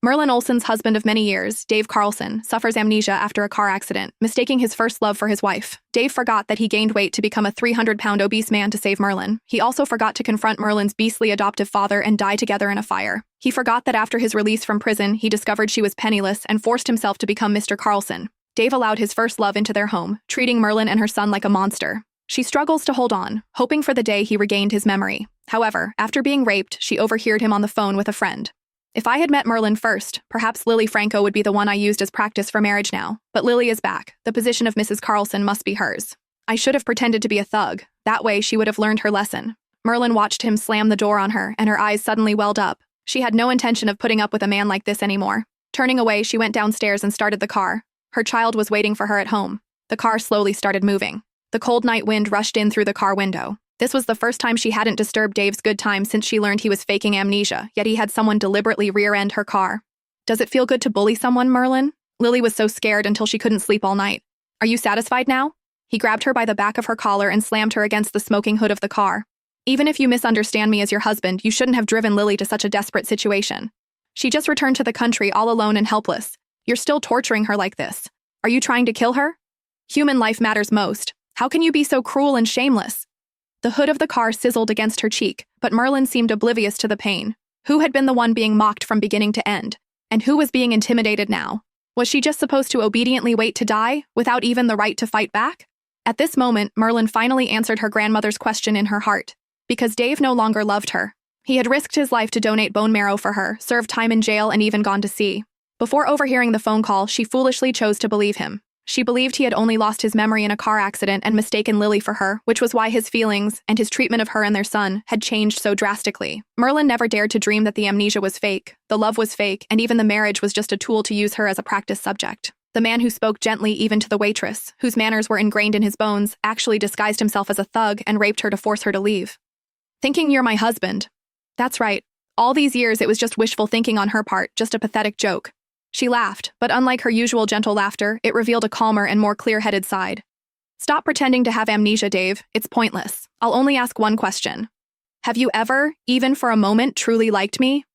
Merlin Olsen's husband of many years, Dave Carlson, suffers amnesia after a car accident, mistaking his first love for his wife. Dave forgot that he gained weight to become a 300-pound obese man to save Merlin. He also forgot to confront Merlin's beastly adoptive father and die together in a fire. He forgot that after his release from prison, he discovered she was penniless and forced himself to become Mr. Carlson. Dave allowed his first love into their home, treating Merlin and her son like a monster. She struggles to hold on, hoping for the day he regained his memory. However, after being raped, she overheard him on the phone with a friend. If I had met Merlin first, perhaps Lily Franco would be the one I used as practice for marriage now. But Lily is back. The position of Mrs. Carlson must be hers. I should have pretended to be a thug. That way she would have learned her lesson. Merlin watched him slam the door on her, and her eyes suddenly welled up. She had no intention of putting up with a man like this anymore. Turning away, she went downstairs and started the car. Her child was waiting for her at home. The car slowly started moving. The cold night wind rushed in through the car window. This was the first time she hadn't disturbed Dave's good time since she learned he was faking amnesia, yet he had someone deliberately rear-end her car. Does it feel good to bully someone, Merlin? Lily was so scared until she couldn't sleep all night. Are you satisfied now? He grabbed her by the back of her collar and slammed her against the smoking hood of the car. Even if you misunderstand me as your husband, you shouldn't have driven Lily to such a desperate situation. She just returned to the country all alone and helpless. You're still torturing her like this. Are you trying to kill her? Human life matters most. How can you be so cruel and shameless? The hood of the car sizzled against her cheek, but Merlin seemed oblivious to the pain. Who had been the one being mocked from beginning to end? And who was being intimidated now? Was she just supposed to obediently wait to die, without even the right to fight back? At this moment, Merlin finally answered her grandmother's question in her heart. Because Dave no longer loved her. He had risked his life to donate bone marrow for her, served time in jail, and even gone to sea. Before overhearing the phone call, she foolishly chose to believe him. She believed he had only lost his memory in a car accident and mistaken Lily for her, which was why his feelings, and his treatment of her and their son, had changed so drastically. Merlin never dared to dream that the amnesia was fake, the love was fake, and even the marriage was just a tool to use her as a practice subject. The man who spoke gently even to the waitress, whose manners were ingrained in his bones, actually disguised himself as a thug and raped her to force her to leave. Thinking you're my husband. That's right. All these years it was just wishful thinking on her part, just a pathetic joke. She laughed, but unlike her usual gentle laughter, it revealed a calmer and more clear-headed side. Stop pretending to have amnesia, Dave. It's pointless. I'll only ask one question. Have you ever, even for a moment, truly liked me?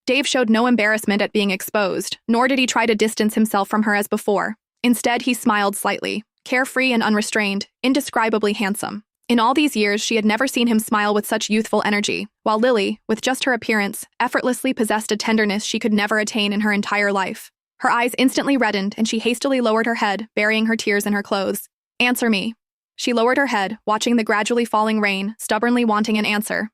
Dave showed no embarrassment at being exposed, nor did he try to distance himself from her as before. Instead, he smiled slightly, carefree and unrestrained, indescribably handsome. In all these years, she had never seen him smile with such youthful energy, while Lily, with just her appearance, effortlessly possessed a tenderness she could never attain in her entire life. Her eyes instantly reddened, and she hastily lowered her head, burying her tears in her clothes. Answer me. She lowered her head, watching the gradually falling rain, stubbornly wanting an answer,